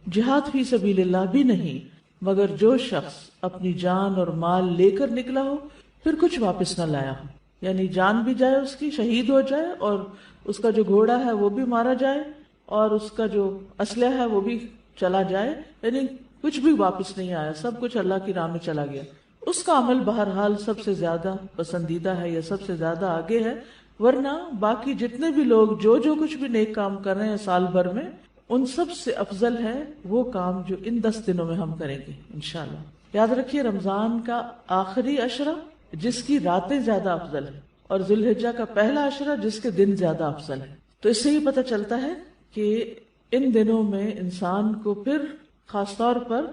جہاد فی سبیل اللہ بھی نہیں، مگر جو شخص اپنی جان اور مال لے کر نکلا ہو پھر کچھ واپس نہ لایا ہو، یعنی جان بھی جائے اس کی، شہید ہو جائے، اور اس کا جو گھوڑا ہے وہ بھی مارا جائے، اور اس کا جو اسلحہ ہے وہ بھی چلا جائے، یعنی کچھ بھی واپس نہیں آیا، سب کچھ اللہ کی راہ میں چلا گیا، اس کا عمل بہرحال سب سے زیادہ پسندیدہ ہے یا سب سے زیادہ آگے ہے۔ ورنہ باقی جتنے بھی لوگ جو کچھ بھی نیک کام کر رہے ہیں سال بھر میں، ان سب سے افضل ہے وہ کام جو ان 10 دنوں میں ہم کریں گے انشاءاللہ۔ یاد رکھیے رمضان کا آخری عشرہ جس کی راتیں زیادہ افضل ہے، اور ذی الحجہ کا پہلا عشرہ جس کے دن زیادہ افضل ہے۔ تو اس سے یہ پتہ چلتا ہے کہ ان دنوں میں انسان کو پھر خاص طور پر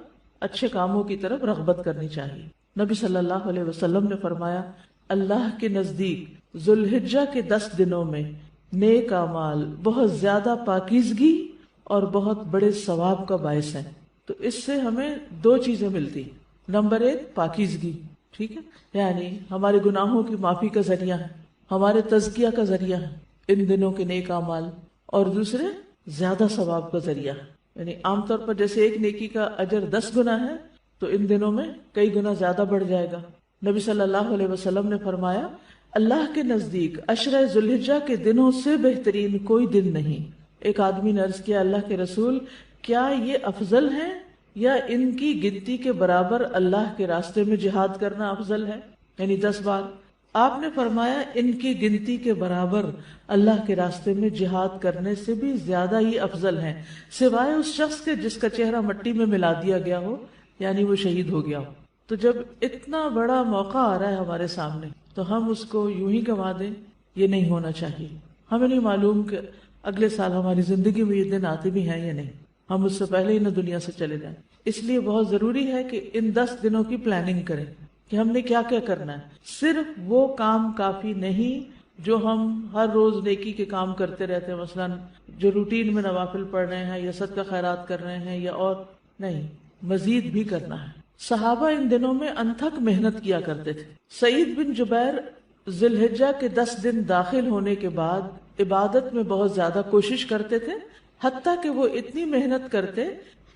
اچھے کاموں کی طرف رغبت کرنی چاہیے۔ نبی صلی اللہ علیہ وسلم نے فرمایا، اللہ کے نزدیک ذی الحجہ کے 10 دنوں میں نیک اعمال بہت زیادہ پاکیزگی اور بہت بڑے ثواب کا باعث ہے۔ تو اس سے ہمیں 2 چیزیں ملتی، نمبر 1 پاکیزگی، ٹھیک ہے، یعنی ہمارے گناہوں کی معافی کا ذریعہ ہے، ہمارے تزکیہ کا ذریعہ ہے ان دنوں کے نیک اعمال، اور دوسرے زیادہ ثواب کا ذریعہ ہے، یعنی عام طور پر جیسے ایک نیکی کا اجر 10 گنا ہے تو ان دنوں میں کئی گنا زیادہ بڑھ جائے گا۔ نبی صلی اللہ علیہ وسلم نے فرمایا، اللہ کے نزدیک عشرہ ذی الحجہ کے دنوں سے بہترین کوئی دن نہیں۔ ایک آدمی نے عرض کیا، اللہ کے رسول کیا یہ افضل ہے یا ان کی گنتی کے برابر اللہ کے راستے میں جہاد کرنا افضل ہے، یعنی 10 بار؟ آپ نے فرمایا ان کی گنتی کے برابر اللہ کے راستے میں جہاد کرنے سے بھی زیادہ ہی افضل ہے، سوائے اس شخص کے جس کا چہرہ مٹی میں ملا دیا گیا ہو، یعنی وہ شہید ہو گیا ہو۔ تو جب اتنا بڑا موقع آ رہا ہے ہمارے سامنے تو ہم اس کو یوں ہی گنوا دیں، یہ نہیں ہونا چاہیے۔ ہمیں نہیں معلوم کہ اگلے سال ہماری زندگی میں یہ دن آتے بھی ہیں یا نہیں، ہم اس سے پہلے ہی نہ دنیا سے چلے جائیں۔ اس لیے بہت ضروری ہے کہ ان 10 دنوں کی پلاننگ کریں کہ ہم نے کیا کیا کرنا ہے۔ صرف وہ کام کافی نہیں جو ہم ہر روز نیکی کے کام کرتے رہتے ہیں، مثلا جو روٹین میں نوافل پڑھ رہے ہیں یا صدقہ خیرات کر رہے ہیں، یا اور نہیں، مزید بھی کرنا ہے۔ صحابہ ان دنوں میں انتھک محنت کیا کرتے تھے۔ سعید بن جبیر ذی الحجہ کے 10 دن داخل ہونے کے بعد عبادت میں بہت زیادہ کوشش کرتے تھے، حتیٰ کہ وہ اتنی محنت کرتے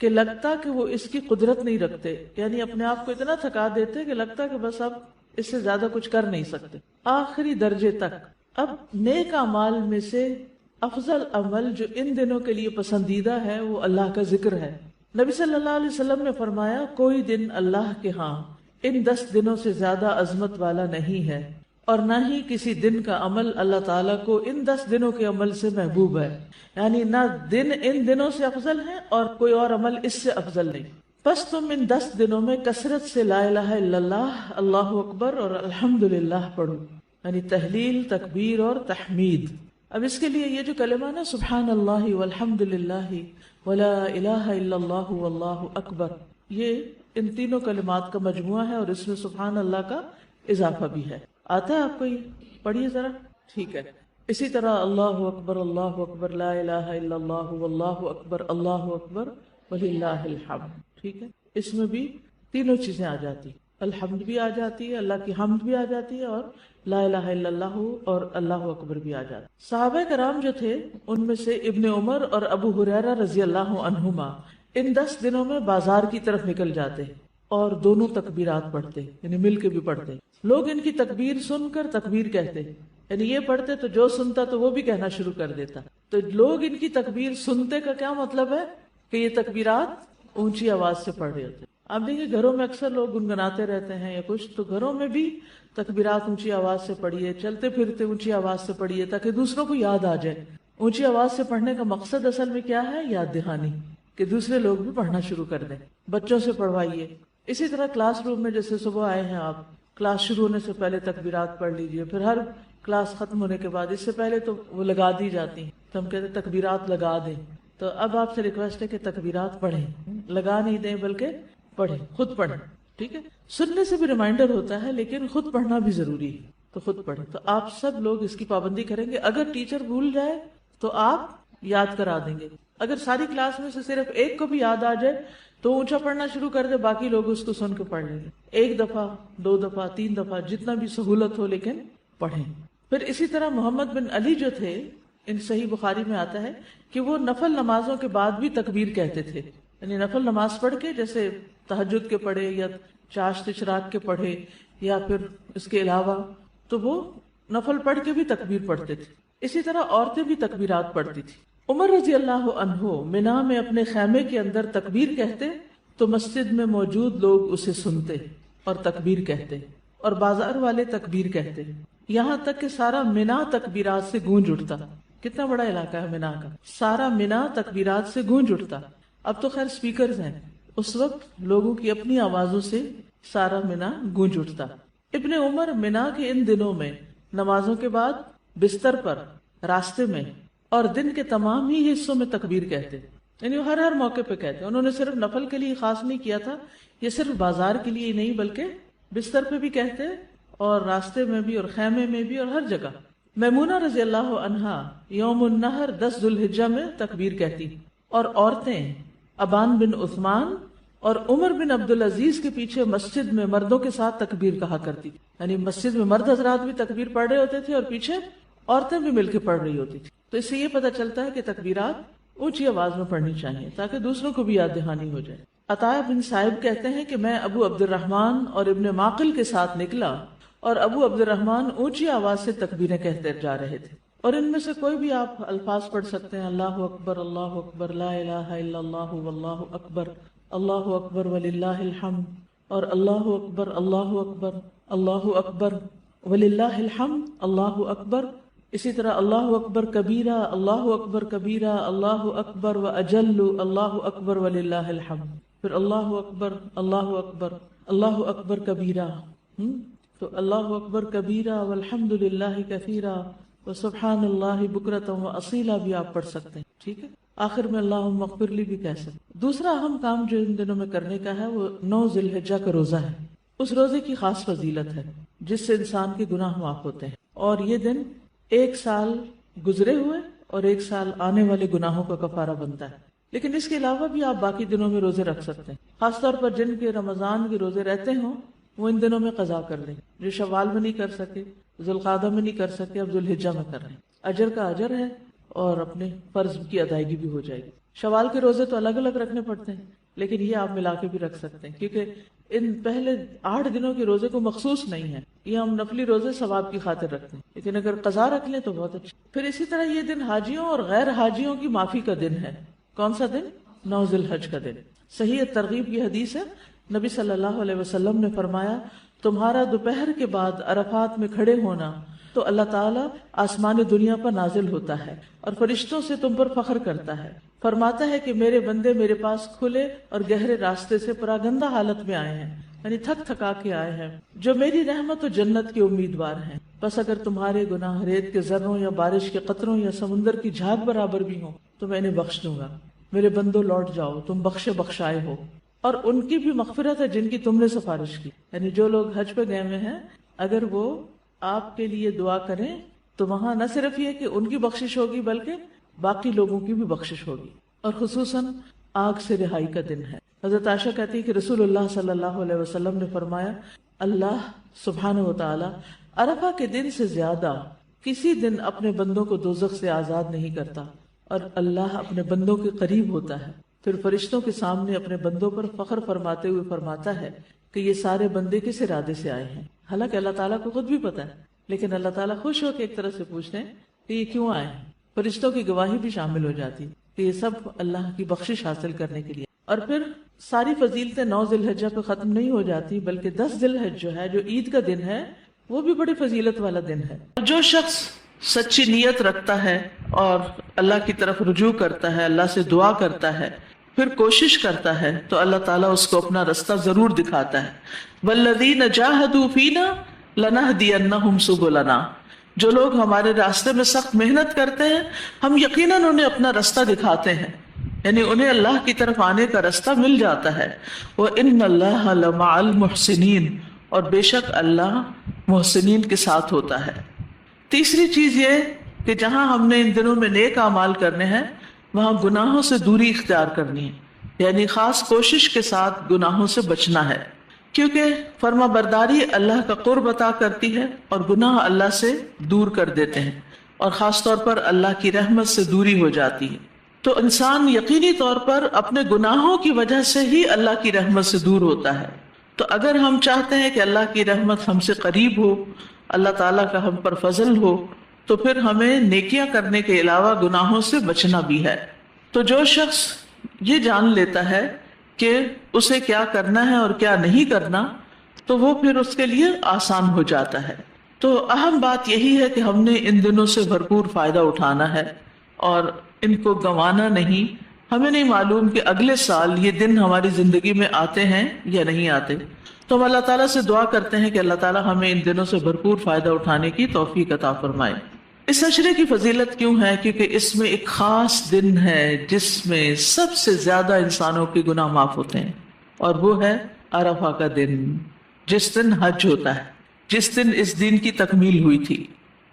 کہ لگتا کہ وہ اس کی قدرت نہیں رکھتے، یعنی اپنے آپ کو اتنا تھکا دیتے کہ لگتا کہ بس اب اس سے زیادہ کچھ کر نہیں سکتے، آخری درجے تک۔ اب نیک اعمال میں سے افضل عمل جو ان دنوں کے لیے پسندیدہ ہے وہ اللہ کا ذکر ہے۔ نبی صلی اللہ علیہ وسلم نے فرمایا، کوئی دن اللہ کے ہاں ان 10 دنوں سے زیادہ عظمت والا نہیں ہے، اور نہ ہی کسی دن کا عمل اللہ تعالیٰ کو ان 10 دنوں کے عمل سے محبوب ہے، یعنی نہ دن ان دنوں سے افضل ہے اور کوئی اور عمل اس سے افضل نہیں۔ پس تم ان 10 دنوں میں کثرت سے لا الہ الا اللہ، اللہ اکبر اور الحمدللہ پڑھو، یعنی تحلیل، تکبیر اور تحمید۔ اب اس کے لیے یہ جو کلمہ نا سبحان اللہ والحمدللہ ولا الہ الا اللہ واللہ اکبر، یہ ان تینوں کلمات کا مجموعہ ہے، اور اس میں سبحان اللہ کا اضافہ بھی ہے۔ آتا ہے آپ کو؟ یہ پڑھیے ذرا، ٹھیک ہے۔ اسی طرح اللہ اکبر لا الہ الا اللہ واللہ اکبر وللہ الحمد، ٹھیک ہے۔ اس میں بھی تینوں چیزیں آ جاتی، الحمد بھی آ جاتی ہے، اللہ کی حمد بھی آ جاتی ہے، اور لا الہ الا اللہ اور اللہ اکبر بھی آ جاتی ہے۔ صحابہ کرام جو تھے ان میں سے ابن عمر اور ابو ہریرہ رضی اللہ عنہما ان 10 دنوں میں بازار کی طرف نکل جاتے اور دونوں تکبیرات پڑھتے، یعنی مل کے بھی پڑھتے۔ لوگ ان کی تکبیر سن کر تکبیر کہتے، یعنی یہ پڑھتے تو جو سنتا تو وہ بھی کہنا شروع کر دیتا۔ تو لوگ ان کی تکبیر سنتے کا کیا مطلب ہے کہ یہ تکبیرات اونچی آواز سے پڑھ رہے ہوتے۔ آپ دیکھیں گھروں میں اکثر لوگ گنگناتے رہتے ہیں یا کچھ، تو گھروں میں بھی تکبیرات اونچی آواز سے پڑھیے، چلتے پھرتے اونچی آواز سے پڑھیے تاکہ دوسروں کو یاد آ جائے۔ اونچی آواز سے پڑھنے کا مقصد اصل میں کیا ہے؟ یاد دہانی، کہ دوسرے لوگ بھی پڑھنا شروع کر دیں۔ بچوں سے پڑھوائیے۔ اسی طرح کلاس روم میں جیسے صبح آئے ہیں آپ، کلاس شروع ہونے سے پہلے تکبیرات پڑھ لیجئے، پھر ہر کلاس ختم ہونے کے بعد، اس سے پہلے تو وہ لگا دی جاتی ہیں تو ہم کہتے ہیں تکبیرات لگا دیں۔ تو اب آپ سے ریکویسٹ ہے کہ تکبیرات پڑھیں، لگا نہیں دیں بلکہ پڑھیں، خود پڑھیں، ٹھیک ہے۔ سننے سے بھی ریمائنڈر ہوتا ہے لیکن خود پڑھنا بھی ضروری ہے، تو خود پڑھیں۔ تو آپ سب لوگ اس کی پابندی کریں گے۔ اگر ٹیچر بھول جائے تو آپ یاد کرا دیں گے، اگر ساری کلاس میں سے صرف ایک کو بھی یاد آ جائے تو اونچا پڑھنا شروع کر دے، باقی لوگ اس کو سن کے پڑھ لیں گے۔ 1 دفعہ 2 دفعہ 3 دفعہ جتنا بھی سہولت ہو، لیکن پڑھیں۔ پھر اسی طرح محمد بن علی جو تھے، ان صحیح بخاری میں آتا ہے کہ وہ نفل نمازوں کے بعد بھی تکبیر کہتے تھے، یعنی نفل نماز پڑھ کے جیسے تہجد کے پڑھے یا چاشت اشراق کے پڑھے یا پھر اس کے علاوہ، تو وہ نفل پڑھ کے بھی تکبیر پڑھتے تھے. اسی طرح عورتیں بھی تکبیرات پڑھتی تھی. عمر رضی اللہ عنہ منا میں اپنے خیمے کے اندر تکبیر کہتے تو مسجد میں موجود لوگ اسے سنتے اور تکبیر کہتے، اور بازار والے تکبیر کہتے، یہاں تک کہ سارا منا تکبیرات سے گونج اٹھتا. کتنا بڑا علاقہ ہے منا کا، سارا منا تکبیرات سے گونج اٹھتا. اب تو خیر سپیکرز ہیں، اس وقت لوگوں کی اپنی آوازوں سے سارا منا گونج اٹھتا. ابن عمر منا کے ان دنوں میں نمازوں کے بعد بستر پر، راستے میں اور دن کے تمام ہی حصوں میں تکبیر کہتے، یعنی ہر موقع پہ کہتے. انہوں نے صرف نفل کے لیے خاص نہیں کیا تھا، یہ صرف بازار کے لیے نہیں بلکہ بستر پہ بھی کہتے اور راستے میں بھی اور خیمے میں بھی اور ہر جگہ. میمونہ رضی اللہ عنہا یوم النحر 10 ذو الحجہ میں تکبیر کہتی، اور عورتیں ابان بن عثمان اور عمر بن عبدالعزیز کے پیچھے مسجد میں مردوں کے ساتھ تکبیر کہا کرتی. یعنی مسجد میں مرد حضرات بھی تکبیر پڑھ رہے ہوتے تھے اور پیچھے عورتیں بھی مل کے پڑھ رہی ہوتی تھی. تو اس سے یہ پتہ چلتا ہے کہ تکبیرات اونچی آواز میں پڑھنی چاہیے تاکہ دوسروں کو بھی یاد دہانی ہو جائے. عطا بن صائب کہتے ہیں کہ میں ابو عبد الرحمن اور ابن معقل کے ساتھ نکلا اور ابو عبد الرحمن اونچی آواز سے تکبیریں کہتے جا رہے تھے، اور ان میں سے کوئی بھی آپ الفاظ پڑھ سکتے ہیں، اللہ اکبر لا الہ الا اللہ واللہ اکبر، اللہ اکبر وللہ الحمد، اور اللہ اکبر اللہ اکبر وللہ الحمد، اللہ اکبر. اسی طرح اللہ اکبر کبیرہ، اللہ اکبر کبیرہ، اللہ اکبر و اجل، اللہ اکبر وللہ الحمد. پھر اللہ اکبر کبیرہ، تو اللہ اکبر کبیرہ والحمد للہ کثیرہ وسبحان اللہ بکرۃ و اصیلا بھی آپ پڑھ سکتے ہیں. ٹھیک ہے، آخر میں اللہم اغفر لی بھی کہہ سکتے. دوسرا اہم کام جو ان دنوں میں کرنے کا ہے وہ 9 ذی الحجہ کا روزہ ہے. اس روزے کی خاص فضیلت ہے جس سے انسان کے گناہ معاف ہوتے ہیں، اور یہ دن 1 سال گزرے ہوئے اور 1 سال آنے والے گناہوں کا کفارہ بنتا ہے. لیکن اس کے علاوہ بھی آپ باقی دنوں میں روزے رکھ سکتے ہیں، خاص طور پر جن کے رمضان کے روزے رہتے ہوں وہ ان دنوں میں قضا کر لیں. جو شوال میں نہیں کر سکے، ذوالقعدہ میں نہیں کر سکے، اب ذوالحجہ میں کر رہے ہیں. اجر کا اجر ہے اور اپنے فرض کی ادائیگی بھی ہو جائے گی. شوال کے روزے تو الگ الگ رکھنے پڑتے ہیں، لیکن یہ آپ ملا کے بھی رکھ سکتے ہیں کیونکہ ان پہلے 8 دنوں کے روزے کو مخصوص نہیں ہے، یہ ہم نفلی روزے ثواب کی خاطر رکھتے ہیں، لیکن اگر قضا رکھ لیں تو بہت اچھا. پھر اسی طرح یہ دن حاجیوں اور غیر حاجیوں کی معافی کا دن ہے. کون سا دن؟ 9 ذی الحج کا دن. صحیح ترغیب کی حدیث ہے، نبی صلی اللہ علیہ وسلم نے فرمایا تمہارا دوپہر کے بعد عرفات میں کھڑے ہونا تو اللہ تعالیٰ آسمان دنیا پر نازل ہوتا ہے اور فرشتوں سے تم پر فخر کرتا ہے، فرماتا ہے کہ میرے بندے میرے پاس کھلے اور گہرے راستے سے پراگندہ حالت میں آئے ہیں، یعنی تھک تھکا کے آئے ہیں، جو میری رحمت و جنت کے امیدوار ہیں. بس اگر تمہارے گناہ ریت کے ذروں یا بارش کے قطروں یا سمندر کی جھاگ برابر بھی ہوں تو میں انہیں بخش دوں گا. میرے بندوں لوٹ جاؤ، تم بخشے بخشائے ہو. اور ان کی بھی مغفرت ہے جن کی تم نے سفارش کی. یعنی جو لوگ حج پہ گئے ہوئے ہیں اگر وہ آپ کے لیے دعا کریں تو وہاں نہ صرف یہ کہ ان کی بخشش ہوگی بلکہ باقی لوگوں کی بھی بخشش ہوگی. اور خصوصاً آگ سے رہائی کا دن ہے. حضرت عائشہ کہتی ہے کہ رسول اللہ صلی اللہ علیہ وسلم نے فرمایا اللہ سبحانہ و تعالی عرفہ کے دن سے زیادہ کسی دن اپنے بندوں کو دوزخ سے آزاد نہیں کرتا، اور اللہ اپنے بندوں کے قریب ہوتا ہے. پھر فرشتوں کے سامنے اپنے بندوں پر فخر فرماتے ہوئے فرماتا ہے کہ یہ سارے بندے کس ارادے سے آئے ہیں. حالانکہ اللہ تعالیٰ کو خود بھی پتا ہے، لیکن اللہ تعالیٰ خوش ہو کے ایک طرح سے پوچھتے ہیں کہ یہ کیوں آئے ہیں. فرشتوں کی گواہی بھی شامل ہو جاتی ہے کہ یہ سب اللہ کی بخشش حاصل کرنے کے لیے. اور پھر ساری فضیلتیں 9 ذی الحجہ پہ ختم نہیں ہو جاتی بلکہ 10 ذی الحجہ جو ہے، جو عید کا دن ہے، وہ بھی بڑی فضیلت والا دن ہے. جو شخص سچی نیت رکھتا ہے اور اللہ کی طرف رجوع کرتا ہے، اللہ سے دعا کرتا ہے، پھر کوشش کرتا ہے تو اللہ تعالیٰ اس کو اپنا رستہ ضرور دکھاتا ہے. وَالَّذِينَ جَاهَدُوا فِينَا لَنَهْدِيَنَّهُمْ سُبُلَنَا. جو لوگ ہمارے راستے میں سخت محنت کرتے ہیں ہم یقیناً انہیں اپنا رستہ دکھاتے ہیں، یعنی انہیں اللہ کی طرف آنے کا رستہ مل جاتا ہے. وَإِنَّ اللَّهَ لَمَعَ الْمُحْسِنِينَ. اور بے شک اللہ محسنین کے ساتھ ہوتا ہے. تیسری چیز یہ کہ جہاں ہم نے ان دنوں میں نیک اعمال کرنے ہیں وہاں گناہوں سے دوری اختیار کرنی ہے، یعنی خاص کوشش کے ساتھ گناہوں سے بچنا ہے، کیونکہ فرما برداری اللہ کا قرب عطا کرتی ہے اور گناہ اللہ سے دور کر دیتے ہیں، اور خاص طور پر اللہ کی رحمت سے دوری ہو جاتی ہے. تو انسان یقینی طور پر اپنے گناہوں کی وجہ سے ہی اللہ کی رحمت سے دور ہوتا ہے. تو اگر ہم چاہتے ہیں کہ اللہ کی رحمت ہم سے قریب ہو، اللہ تعالیٰ کا ہم پر فضل ہو، تو پھر ہمیں نیکیاں کرنے کے علاوہ گناہوں سے بچنا بھی ہے. تو جو شخص یہ جان لیتا ہے کہ اسے کیا کرنا ہے اور کیا نہیں کرنا، تو وہ پھر اس کے لیے آسان ہو جاتا ہے. تو اہم بات یہی ہے کہ ہم نے ان دنوں سے بھرپور فائدہ اٹھانا ہے اور ان کو گنوانا نہیں. ہمیں نہیں معلوم کہ اگلے سال یہ دن ہماری زندگی میں آتے ہیں یا نہیں آتے. تو ہم اللہ تعالیٰ سے دعا کرتے ہیں کہ اللہ تعالیٰ ہمیں ان دنوں سے بھرپور فائدہ اٹھانے کی توفیق عطا فرمائے. اس عشرے کی فضیلت کیوں ہے؟ کیونکہ اس میں ایک خاص دن ہے جس میں سب سے زیادہ انسانوں کے گناہ معاف ہوتے ہیں، اور وہ ہے عرفہ کا دن، جس دن حج ہوتا ہے، جس دن اس دین کی تکمیل ہوئی تھی.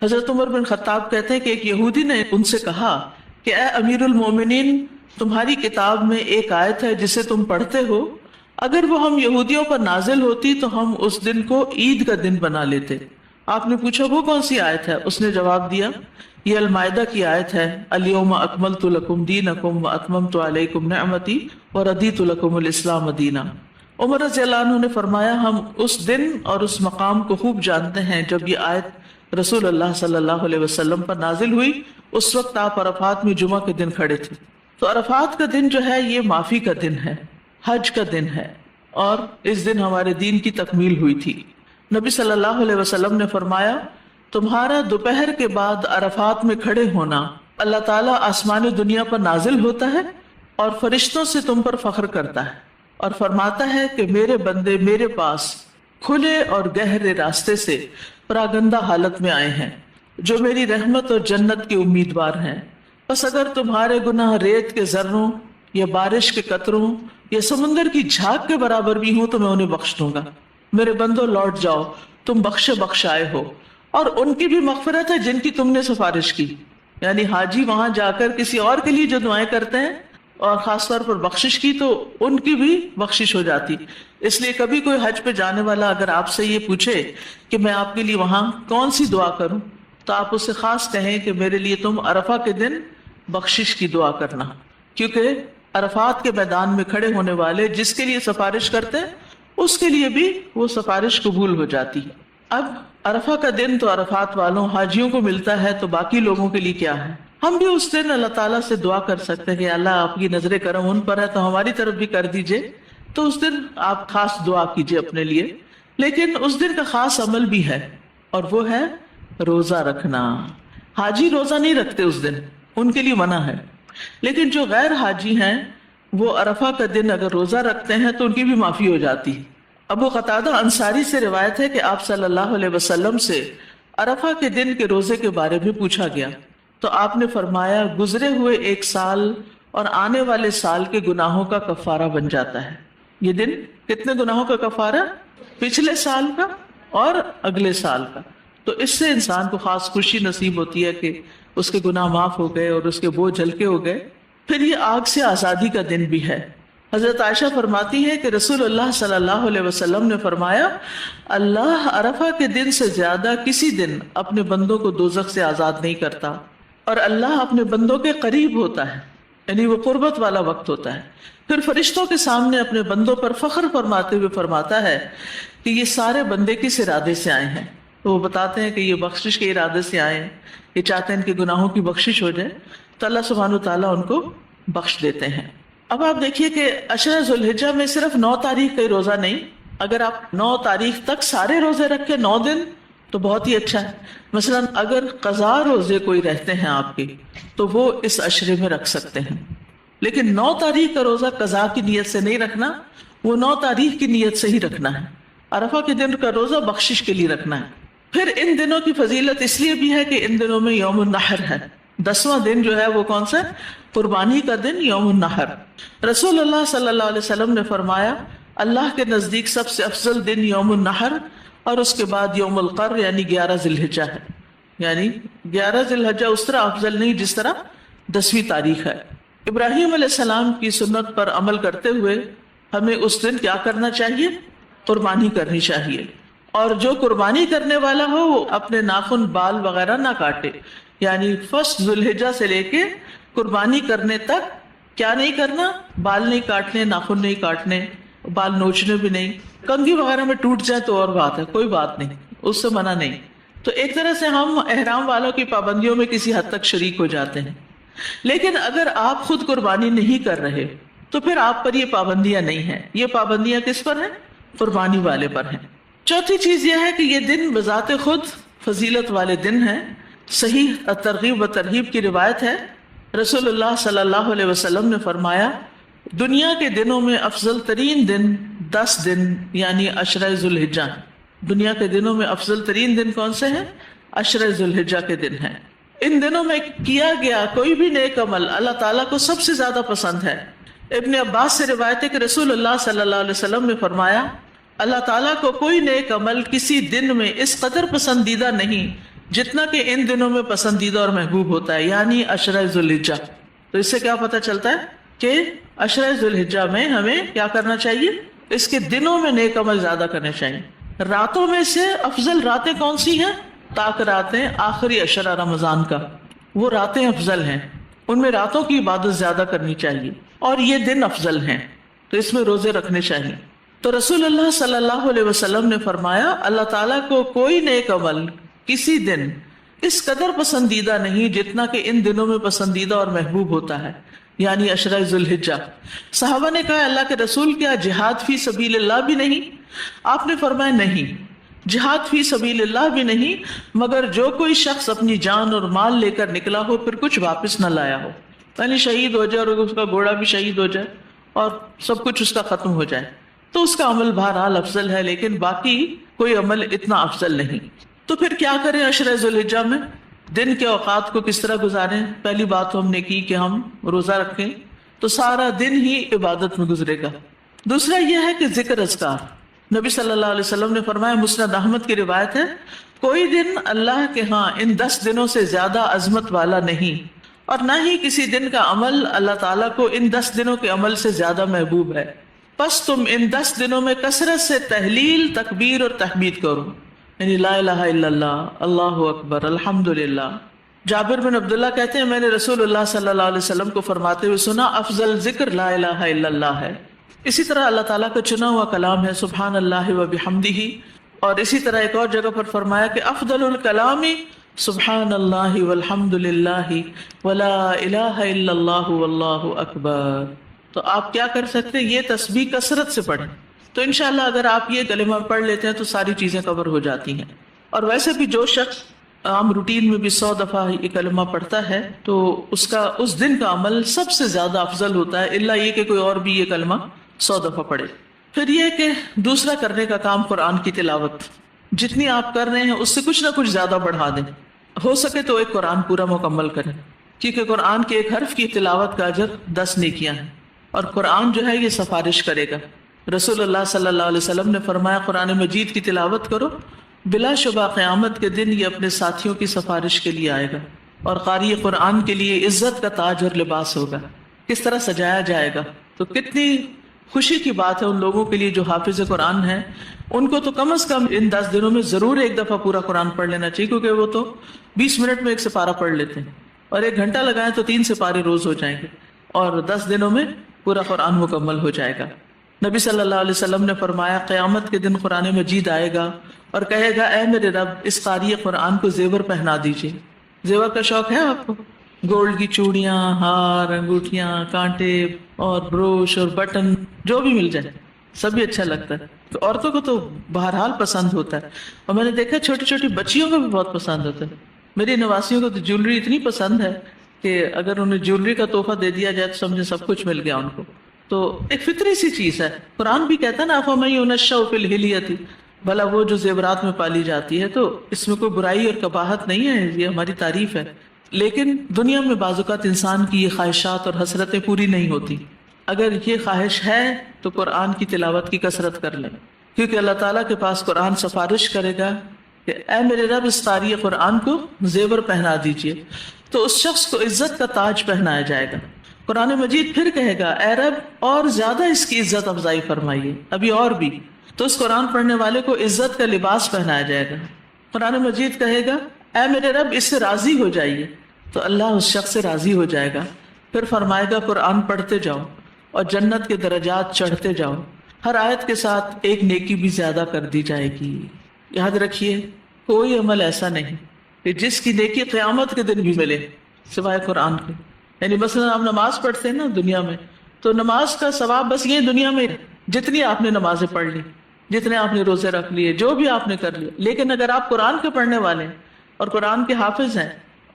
حضرت عمر بن خطاب کہتے ہیں کہ ایک یہودی نے ان سے کہا کہ اے امیر المومنین، تمہاری کتاب میں ایک آیت ہے جسے تم پڑھتے ہو، اگر وہ ہم یہودیوں پر نازل ہوتی تو ہم اس دن کو عید کا دن بنا لیتے. آپ نے پوچھا وہ کون سی آیت ہے؟ اس نے جواب دیا یہ المائدہ کی آیت ہے، الیوم اکملت لکم دینکم واتممت علیکم نعمتی ورضیت لکم الاسلام دینا. عمر رضی اللہ عنہ نے فرمایا ہم اس دن اور اس مقام کو خوب جانتے ہیں جب یہ آیت رسول اللہ صلی اللہ علیہ وسلم پر نازل ہوئی. اس وقت آپ عرفات میں جمعہ کے دن کھڑے تھے. تو عرفات کا دن جو ہے یہ معافی کا دن ہے، حج کا دن ہے، اور اس دن ہمارے دین کی تکمیل ہوئی تھی. نبی صلی اللہ علیہ وسلم نے فرمایا تمہارا دوپہر کے بعد عرفات میں کھڑے ہونا اللہ تعالیٰ آسمان دنیا پر نازل ہوتا ہے اور فرشتوں سے تم پر فخر کرتا ہے اور فرماتا ہے کہ میرے بندے میرے پاس کھلے اور گہرے راستے سے پراگندہ حالت میں آئے ہیں جو میری رحمت اور جنت کے امیدوار ہیں. بس اگر تمہارے گناہ ریت کے ذروں یا بارش کے قطروں یا سمندر کی جھاگ کے برابر بھی ہوں تو میں انہیں بخش دوں گا. میرے بندوں لوٹ جاؤ، تم بخش آئے ہو، اور ان کی بھی مغفرت ہے جن کی تم نے سفارش کی. یعنی حاجی وہاں جا کر کسی اور کے لیے جو دعائیں کرتے ہیں اور خاص طور پر بخشش کی تو ان کی بھی بخشش ہو جاتی. اس لیے کبھی کوئی حج پہ جانے والا اگر آپ سے یہ پوچھے کہ میں آپ کے لیے وہاں کون سی دعا کروں تو آپ اس سے خاص کہیں کہ میرے لیے تم عرفہ کے دن بخشش کی دعا کرنا، کیونکہ عرفات کے میدان میں کھڑے ہونے والے جس کے لیے سفارش کرتے ہیں اس کے لیے بھی وہ سفارش قبول ہو جاتی ہے. اب عرفہ کا دن تو عرفات والوں حاجیوں کو ملتا ہے، تو باقی لوگوں کے لیے کیا ہے؟ ہم بھی اس دن اللہ تعالیٰ سے دعا کر سکتے ہیں کہ اللہ آپ کی نظر کرم ان پر ہے تو ہماری طرف بھی کر دیجئے. تو اس دن آپ خاص دعا کیجئے اپنے لیے. لیکن اس دن کا خاص عمل بھی ہے اور وہ ہے روزہ رکھنا. حاجی روزہ نہیں رکھتے اس دن، ان کے لیے منع ہے. لیکن جو غیر حاجی ہیں وہ عرفہ کا دن اگر روزہ رکھتے ہیں تو ان کی بھی معافی ہو جاتی. ابو قتادہ انصاری سے روایت ہے کہ آپ صلی اللہ علیہ وسلم سے عرفہ کے دن کے روزے کے بارے میں پوچھا گیا تو آپ نے فرمایا گزرے ہوئے ایک سال اور آنے والے سال کے گناہوں کا کفارہ بن جاتا ہے. یہ دن کتنے گناہوں کا کفارہ؟ پچھلے سال کا اور اگلے سال کا. تو اس سے انسان کو خاص خوشی نصیب ہوتی ہے کہ اس کے گناہ معاف ہو گئے اور اس کے بوجھ ہلکے ہو گئے. پھر یہ آگ سے آزادی کا دن بھی ہے. حضرت عائشہ فرماتی ہے کہ رسول اللہ صلی اللہ علیہ وسلم نے فرمایا اللہ عرفہ کے دن سے زیادہ کسی دن اپنے بندوں کو دوزخ سے آزاد نہیں کرتا، اور اللہ اپنے بندوں کے قریب ہوتا ہے، یعنی وہ قربت والا وقت ہوتا ہے. پھر فرشتوں کے سامنے اپنے بندوں پر فخر فرماتے ہوئے فرماتا ہے کہ یہ سارے بندے کس ارادے سے آئے ہیں. تو وہ بتاتے ہیں کہ یہ بخشش کے ارادے سے آئے ہیں، یہ چاہتے ہیں ان کے گناہوں کی بخشش ہو جائے، تو اللہ سبحانہ وتعالیٰ ان کو بخش دیتے ہیں. اب آپ دیکھیے کہ عشرہ ذو الحجہ میں صرف 9 تاریخ کا ہی روزہ نہیں، اگر آپ 9 تاریخ تک سارے روزے رکھیں 9 دن تو بہت ہی اچھا ہے. مثلا اگر قضا روزے کوئی رہتے ہیں آپ کے تو وہ اس عشرے میں رکھ سکتے ہیں، لیکن 9 تاریخ کا روزہ قضا کی نیت سے نہیں رکھنا، وہ 9 تاریخ کی نیت سے ہی رکھنا ہے. عرفہ کے دن کا روزہ بخشش کے لیے رکھنا ہے. پھر ان دنوں کی فضیلت اس لیے بھی ہے کہ ان دنوں میں یوم النحر ہے. 10واں دن جو ہے وہ کون سا؟ قربانی کا دن، یوم النحر. رسول اللہ صلی اللہ علیہ وسلم نے فرمایا اللہ کے نزدیک سب سے افضل دن یوم النحر اور اس کے بعد یوم القر یعنی 11 ذی الحجہ ہے. یعنی 11 ذی الحجہ اس طرح افضل نہیں جس طرح 10ویں تاریخ ہے. ابراہیم علیہ السلام کی سنت پر عمل کرتے ہوئے ہمیں اس دن کیا کرنا چاہیے؟ قربانی کرنی چاہیے. اور جو قربانی کرنے والا ہو وہ اپنے ناخن بال وغیرہ نہ کاٹے. یعنی 1 ذی الحجہ سے لے کے قربانی کرنے تک کیا نہیں کرنا؟ بال نہیں کاٹنے، ناخن نہیں کاٹنے، بال نوچنے بھی نہیں. کنگھی وغیرہ میں ٹوٹ جائے تو اور بات ہے، کوئی بات نہیں، اس سے منع نہیں. تو ایک طرح سے ہم احرام والوں کی پابندیوں میں کسی حد تک شریک ہو جاتے ہیں. لیکن اگر آپ خود قربانی نہیں کر رہے تو پھر آپ پر یہ پابندیاں نہیں ہیں. یہ پابندیاں کس پر ہیں؟ قربانی والے پر ہیں. چوتھی چیز یہ ہے کہ یہ دن بذات خود فضیلت والے دن ہیں. صحیح ترغیب و ترہیب کی روایت ہے، رسول اللہ صلی اللہ علیہ وسلم نے فرمایا دنیا کے دنوں میں افضل ترین دن 10 دن یعنی عشرہ ذوالحجہ. دنیا کے دنوں میں افضل ترین دن کون سے ہیں؟ عشرہ ذوالحجہ کے دن ہیں. ان دنوں میں کیا گیا کوئی بھی نیک عمل اللہ تعالیٰ کو سب سے زیادہ پسند ہے. ابن عباس سے روایت ہے کہ رسول اللہ صلی اللہ علیہ وسلم نے فرمایا اللہ تعالیٰ کو کوئی نیک عمل کسی دن میں اس قدر پسندیدہ نہیں جتنا کہ ان دنوں میں پسندیدہ اور محبوب ہوتا ہے، یعنی عشرہ ذوالحجہ. تو اس سے کیا پتہ چلتا ہے کہ عشرہ ذوالحجہ میں ہمیں کیا کرنا چاہیے؟ اس کے دنوں میں نیک عمل زیادہ کرنے چاہیے. راتوں میں سے افضل راتیں کون سی ہیں؟ تاک راتیں، آخری عشرہ رمضان کا، وہ راتیں افضل ہیں، ان میں راتوں کی عبادت زیادہ کرنی چاہیے. اور یہ دن افضل ہیں تو اس میں روزے رکھنے چاہیے. تو رسول اللہ صلی اللہ علیہ وسلم نے فرمایا اللہ تعالیٰ کو کوئی نیک عمل کسی دن اس قدر پسندیدہ نہیں جتنا کہ ان دنوں میں پسندیدہ اور محبوب ہوتا ہے، یعنی عشرہ ذوالحجہ. صحابہ نے کہا اللہ کے رسول کیا جہاد فی سبیل اللہ بھی نہیں؟ آپ نے فرمایا نہیں، جہاد فی سبیل اللہ بھی نہیں، مگر جو کوئی شخص اپنی جان اور مال لے کر نکلا ہو پھر کچھ واپس نہ لایا ہو، یعنی شہید ہو جائے اور اس کا گھوڑا بھی شہید ہو جائے اور سب کچھ اس کا ختم ہو جائے تو اس کا عمل بہرحال افضل ہے، لیکن باقی کوئی عمل اتنا افضل نہیں. تو پھر کیا کریں عشرہ ذوالحجہ میں؟ دن کے اوقات کو کس طرح گزاریں؟ پہلی بات تو ہم نے کی کہ ہم روزہ رکھیں تو سارا دن ہی عبادت میں گزرے گا. دوسرا یہ ہے کہ ذکر اذکار. نبی صلی اللہ علیہ وسلم نے فرمایا، مسند احمد کی روایت ہے، کوئی دن اللہ کے ہاں ان 10 دنوں سے زیادہ عظمت والا نہیں، اور نہ ہی کسی دن کا عمل اللہ تعالیٰ کو ان 10 دنوں کے عمل سے زیادہ محبوب ہے. پس تم ان 10 دنوں میں کثرت سے تحلیل، تکبیر اور تحمید کرو، یعنی لا الہ الا اللہ، اللہ اکبر، الحمدللہ. جابر بن عبداللہ کہتے ہیں میں نے رسول اللہ صلی اللہ علیہ وسلم کو فرماتے ہوئے سنا افضل ذکر لا الہ الا اللہ ہے. اسی طرح اللہ تعالیٰ کا چنا ہوا کلام ہے سبحان اللہ و بحمدہ. اور اسی طرح ایک اور جگہ پر فرمایا کہ افضل الکلام سبحان اللہ والحمد للہ ولا الہ الا اللہ واللہ اکبر. تو آپ کیا کر سکتے ہیں؟ یہ تسبیح کثرت سے پڑھیں. تو انشاءاللہ اگر آپ یہ کلمہ پڑھ لیتے ہیں تو ساری چیزیں کور ہو جاتی ہیں. اور ویسے بھی جو شخص عام روٹین میں بھی 100 دفعہ یہ کلمہ پڑھتا ہے تو اس دن کا عمل سب سے زیادہ افضل ہوتا ہے، الا یہ کہ کوئی اور بھی یہ کلمہ 100 دفعہ پڑھے. پھر یہ کہ دوسرا کرنے کا کام قرآن کی تلاوت، جتنی آپ کر رہے ہیں اس سے کچھ نہ کچھ زیادہ بڑھا دیں. ہو سکے تو ایک قرآن پورا مکمل کریں، کیونکہ قرآن کے ایک حرف کی تلاوت کا اجر 10 نیکیاں ہیں، اور قرآن جو ہے یہ سفارش کرے گا. رسول اللہ صلی اللہ علیہ وسلم نے فرمایا قرآن مجید کی تلاوت کرو، بلا شبہ قیامت کے دن یہ اپنے ساتھیوں کی سفارش کے لیے آئے گا، اور قاری قرآن کے لیے عزت کا تاج اور لباس ہوگا. کس طرح سجایا جائے گا. تو کتنی خوشی کی بات ہے ان لوگوں کے لیے جو حافظ قرآن ہیں. ان کو تو کم از کم ان 10 دنوں میں ضرور ایک دفعہ پورا قرآن پڑھ لینا چاہیے، کیونکہ وہ تو 20 منٹ میں ایک سپارہ پڑھ لیتے ہیں، اور 1 گھنٹہ لگائیں تو 3 سپارے روز ہو جائیں گے، اور 10 دنوں میں پورا قرآن مکمل ہو جائے گا. نبی صلی اللہ علیہ وسلم نے فرمایا قیامت کے دن قرآن مجید آئے گا اور کہے گا اے میرے رب اس قاری قرآن کو زیور پہنا دیجیے. زیور کا شوق ہے آپ کو؟ گولڈ کی چوڑیاں، ہار، انگوٹھیاں، کانٹے اور بروش اور بٹن جو بھی مل جائے سب ہی اچھا لگتا ہے. تو عورتوں کو تو بہرحال پسند ہوتا ہے، اور میں نے دیکھا چھوٹی چھوٹی بچیوں کو بھی بہت پسند ہوتا ہے. میری نواسیوں کو تو جیولری اتنی پسند ہے کہ اگر انہیں جیولری کا تحفہ دے دیا جائے تو سمجھے سب کچھ مل گیا ان کو. تو ایک فطری سی چیز ہے. قرآن بھی کہتا ہے نا افمن ینشأ فی الحلیۃ، بھلا وہ جو زیورات میں پالی جاتی ہے. تو اس میں کوئی برائی اور قباحت نہیں ہے، یہ ہماری تعریف ہے. لیکن دنیا میں بعض اوقات انسان کی یہ خواہشات اور حسرتیں پوری نہیں ہوتی. اگر یہ خواہش ہے تو قرآن کی تلاوت کی کثرت کر لیں، کیونکہ اللہ تعالیٰ کے پاس قرآن سفارش کرے گا کہ اے میرے رب اس قاری قرآن کو زیور پہنا دیجیے. تو اس شخص کو عزت کا تاج پہنایا جائے گا. قرآن مجید پھر کہے گا اے رب اور زیادہ اس کی عزت افزائی فرمائیے، ابھی اور بھی. تو اس قرآن پڑھنے والے کو عزت کا لباس پہنایا جائے گا. قرآن مجید کہے گا اے میرے رب اس سے راضی ہو جائیے، تو اللہ اس شخص سے راضی ہو جائے گا. پھر فرمائے گا قرآن پڑھتے جاؤ اور جنت کے درجات چڑھتے جاؤ، ہر آیت کے ساتھ ایک نیکی بھی زیادہ کر دی جائے گی۔ یاد رکھیے کوئی عمل ایسا نہیں کہ جس کی نیکی قیامت کے دن بھی ملے سوائے قرآن کے۔ یعنی مثلا آپ نماز پڑھتے ہیں نا دنیا میں، تو نماز کا ثواب بس یہ دنیا میں جتنی آپ نے نمازیں پڑھ لی، جتنے آپ نے روزے رکھ لیے، جو بھی آپ نے کر لیا، لیکن اگر آپ قرآن کے پڑھنے والے ہیں اور قرآن کے حافظ ہیں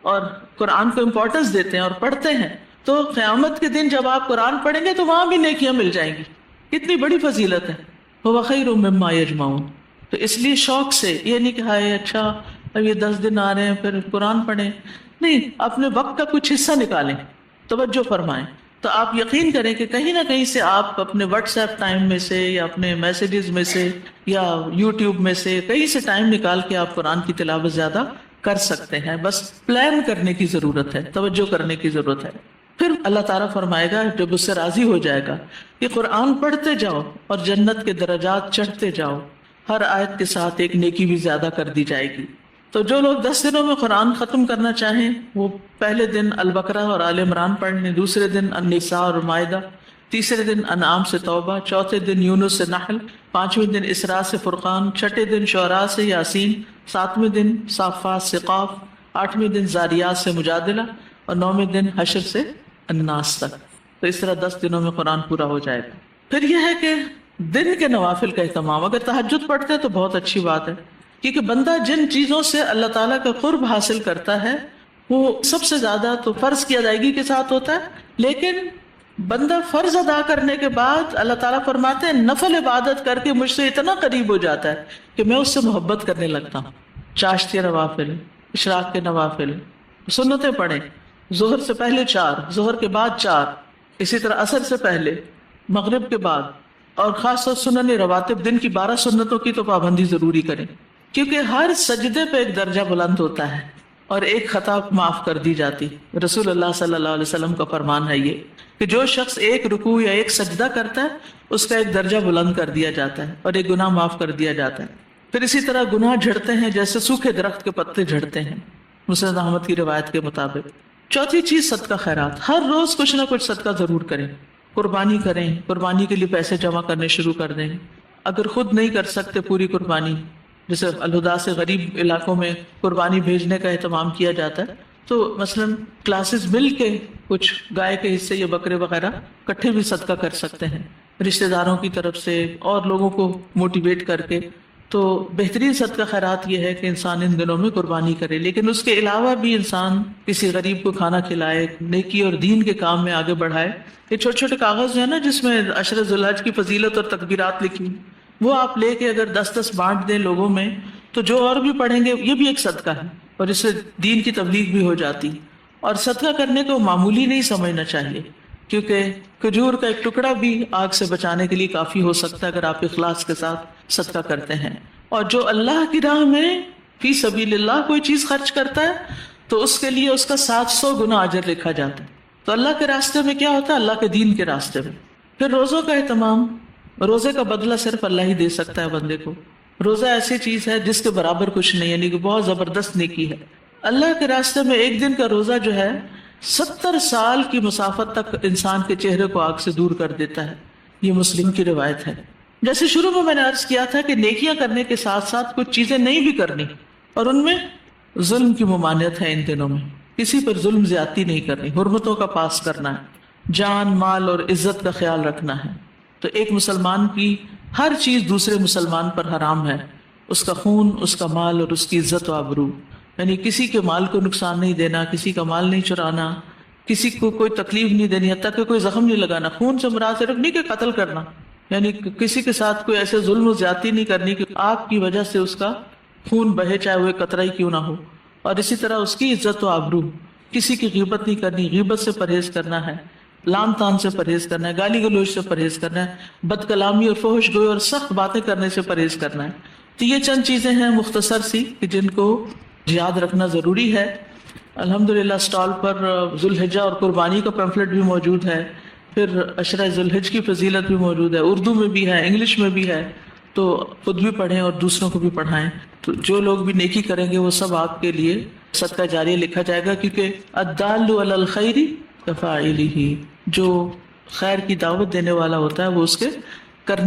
اور قرآن کو امپورٹنس دیتے ہیں اور پڑھتے ہیں، تو قیامت کے دن جب آپ قرآن پڑھیں گے تو وہاں بھی نیکیاں مل جائیں گی۔ کتنی بڑی فضیلت ہے، وہ خیر مما یجمعون۔ تو اس لیے شوق سے یہ نہیں کہ ہائے اچھا اب یہ 10 دن آ رہے ہیں پھر قرآن پڑھیں، نہیں، اپنے وقت کا کچھ حصہ نکالیں، توجہ فرمائیں۔ تو آپ یقین کریں کہ کہیں نہ کہیں سے آپ اپنے واٹس ایپ ٹائم میں سے یا اپنے میسیجز میں سے یا یوٹیوب میں سے کہیں سے ٹائم نکال کے آپ قرآن کی تلاوت زیادہ کر سکتے ہیں، بس پلان کرنے کی ضرورت ہے، توجہ کرنے کی ضرورت ہے۔ پھر اللہ تعالیٰ فرمائے گا جب اس سے راضی ہو جائے گا کہ قرآن پڑھتے جاؤ اور جنت کے درجات چڑھتے جاؤ، ہر آیت کے ساتھ ایک نیکی بھی زیادہ کر دی جائے گی۔ تو جو لوگ 10 دنوں میں قرآن ختم کرنا چاہیں وہ پہلے دن البقرہ اور آل عمران پڑھ لیں، دوسرے دن النساء اور مائدہ، تیسرے دن انعام سے توبہ، چوتھے دن یونس سے نحل، پانچویں دن اسراء سے فرقان، چھٹے دن شعراء سے یاسین، ساتویں دن صافات سے قاف، آٹھویں دن زاریات سے مجادلہ اور نویں دن حشر سے الناس تک۔ تو اس طرح 10 دنوں میں قرآن پورا ہو جائے گا۔ پھر یہ ہے کہ دن کے نوافل کا اہتمام، اگر تہجد پڑھتے ہیں تو بہت اچھی بات ہے، کیونکہ بندہ جن چیزوں سے اللہ تعالیٰ کا قرب حاصل کرتا ہے وہ سب سے زیادہ تو فرض کی ادائیگی کے ساتھ ہوتا ہے، لیکن بندہ فرض ادا کرنے کے بعد اللہ تعالیٰ فرماتے ہیں نفل عبادت کر کے مجھ سے اتنا قریب ہو جاتا ہے کہ میں اس سے محبت کرنے لگتا ہوں۔ چاشتی نوافل، اشراق کے نوافل، سنتیں پڑھیں، ظہر سے پہلے 4، ظہر کے بعد 4، اسی طرح عصر سے پہلے، مغرب کے بعد، اور خاص طور سنن رواتب دن کی 12 سنتوں کی تو پابندی ضروری کریں، کیونکہ ہر سجدے پہ ایک درجہ بلند ہوتا ہے اور ایک خطا معاف کر دی جاتی۔ رسول اللہ صلی اللہ علیہ وسلم کا فرمان ہے یہ کہ جو شخص ایک رکوع یا ایک سجدہ کرتا ہے اس کا ایک درجہ بلند کر دیا جاتا ہے اور ایک گناہ معاف کر دیا جاتا ہے۔ پھر اسی طرح گناہ جھڑتے ہیں جیسے سوکھے درخت کے پتے جھڑتے ہیں، مسند احمد کی روایت کے مطابق۔ چوتھی چیز صدقہ خیرات، ہر روز کچھ نہ کچھ صدقہ ضرور کریں، قربانی کریں، قربانی کے لیے پیسے جمع کرنے شروع کر دیں۔ اگر خود نہیں کر سکتے پوری قربانی، جیسے الہدا سے غریب علاقوں میں قربانی بھیجنے کا اہتمام کیا جاتا ہے، تو مثلاً کلاسز مل کے کچھ گائے کے حصے یا بکرے وغیرہ کٹھے بھی صدقہ کر سکتے ہیں رشتہ داروں کی طرف سے اور لوگوں کو موٹیویٹ کر کے۔ تو بہترین صدقہ خیرات یہ ہے کہ انسان ان دنوں میں قربانی کرے، لیکن اس کے علاوہ بھی انسان کسی غریب کو کھانا کھلائے، نیکی اور دین کے کام میں آگے بڑھائے۔ یہ چھوٹے چھوٹے کاغذ جو ہے نا جس میں عشر ذی الحج کی فضیلت اور تکبیرات لکھی، وہ آپ لے کے اگر 10 بانٹ دیں لوگوں میں تو جو اور بھی پڑھیں گے یہ بھی ایک صدقہ ہے اور اس سے دین کی تبلیغ بھی ہو جاتی۔ اور صدقہ کرنے کو معمولی نہیں سمجھنا چاہیے، کیونکہ کھجور کا ایک ٹکڑا بھی آگ سے بچانے کے لیے کافی ہو سکتا ہے اگر آپ اخلاص کے ساتھ صدقہ کرتے ہیں۔ اور جو اللہ کی راہ میں فی سبیل اللہ کوئی چیز خرچ کرتا ہے تو اس کے لیے اس کا 700 گنا اجر لکھا جاتا ہے۔ تو اللہ کے راستے میں کیا ہوتا ہے؟ اللہ کے دین کے راستے میں۔ پھر روزوں کا اہتمام، روزے کا بدلہ صرف اللہ ہی دے سکتا ہے بندے کو۔ روزہ ایسی چیز ہے جس کے برابر کچھ نہیں، یعنی کہ بہت زبردست نیکی ہے۔ اللہ کے راستے میں ایک دن کا روزہ جو ہے 70 سال کی مسافت تک انسان کے چہرے کو آگ سے دور کر دیتا ہے، یہ مسلم کی روایت ہے۔ جیسے شروع میں نے عرض کیا تھا کہ نیکیاں کرنے کے ساتھ ساتھ کچھ چیزیں نہیں بھی کرنی، اور ان میں ظلم کی ممانعت ہے۔ ان دنوں میں کسی پر ظلم زیادتی نہیں کرنی، حرمتوں کا پاس کرنا ہے، جان مال اور عزت کا خیال رکھنا ہے۔ تو ایک مسلمان کی ہر چیز دوسرے مسلمان پر حرام ہے، اس کا خون، اس کا مال اور اس کی عزت و آبرو، یعنی کسی کے مال کو نقصان نہیں دینا، کسی کا مال نہیں چرانا، کسی کو کوئی تکلیف نہیں دینی، حتیٰ کہ کوئی زخم نہیں لگانا۔ خون سے مراد صرف نہیں کہ قتل کرنا، یعنی کسی کے ساتھ کوئی ایسے ظلم و زیادتی نہیں کرنی کہ آپ کی وجہ سے اس کا خون بہے، چاہے وہ ایک قطرہ ہی کیوں نہ ہو۔ اور اسی طرح اس کی عزت و آبرو، کسی کی غیبت نہیں کرنی، غیبت سے پرہیز کرنا ہے، لان تان سے پرہیز کرنا ہے، گالی گلوچ سے پرہیز کرنا ہے، بد کلامی اور فحش گوئی اور سخت باتیں کرنے سے پرہیز کرنا ہے۔ تو یہ چند چیزیں ہیں مختصر سی کہ جن کو یاد رکھنا ضروری ہے۔ الحمدللہ اسٹال پر ذو الحجہ اور قربانی کا پیمفلٹ بھی موجود ہے، پھر عشرہ ذو الحج کی فضیلت بھی موجود ہے، اردو میں بھی ہے، انگلش میں بھی ہے، تو خود بھی پڑھیں اور دوسروں کو بھی پڑھائیں۔ تو جو لوگ بھی نیکی کریں گے وہ سب آپ کے لیے صدقہ جاریہ لکھا جائے گا، کیونکہ الدال علی الخیر کفاعلہ، جو خیر کی دعوت دینے والا ہوتا ہے وہ اس کے